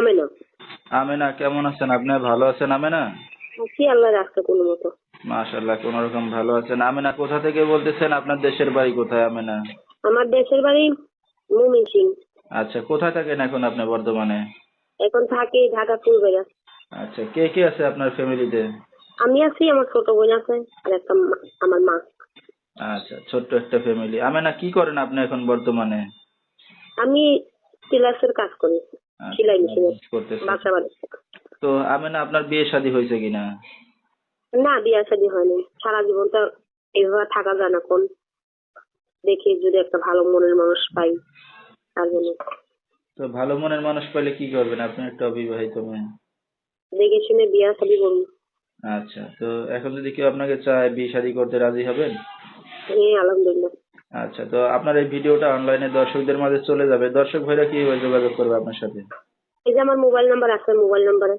আমেনা। আমেনা, কেমন আছেন আপনি? ভালো আছেন আমেনা? আছি আল্লাহ রাখছে কোনো মতো। মাশাআল্লাহ, কোন রকম ভালো আছেন। আমেনা কোথা থেকে বলতেছেন? আপনার দেশের বাড়ি কোথায় আমেনা? আমার দেশের বাড়ি ময়মনসিং। আচ্ছা, কোথায় থাকেন এখন আপনি বর্তমানে? এখন থাকি ঢাকা ফুলবাড়িয়া। আচ্ছা, কে কে আছে আপনার ফ্যামিলিতে? আমি আছি, আমার ছোট বোন আছে, আর একটা আমার মা। আচ্ছা, ছোট্ট একটা ফ্যামিলি। আমেনা, কি করেন আপনি এখন বর্তমানে? আমি টেলার্সের কাজ করি, আচ্ছা, সেলাই মেশিনের, করতেছেন। বাসা বানাচ্ছি। তো আমেনা, আপনার বিয়ে শাদী হয়েছে কিনা? না, বিয়ে শাদী হয়নি। সারা জীবনটা এভাবে থাকা যায় না, কোন দেখি যদি একটা ভালো মনের মানুষ পাই তার জন্য তো ভালো মনের মানুষ পেলে কি করবেন? আপনি একটা অবিবাহিত মেয়ে। দেখে শুনে বিয়ে শাদী করবো। আচ্ছা, তো এখন যদি কেউ আপনাকে চায়, বিয়ে শাদী করতে রাজি হবেন? হ্যাঁ, আলহামদুলিল্লাহ। আচ্ছা, তো আপনার এই ভিডিওটা অনলাইনে দর্শকদের মাঝে চলে যাবে। দর্শক ভাইরা কিভাবে যোগাযোগ করবে আপনার সাথে? এই যে আমার মোবাইল নাম্বার আছে, মোবাইল নাম্বারে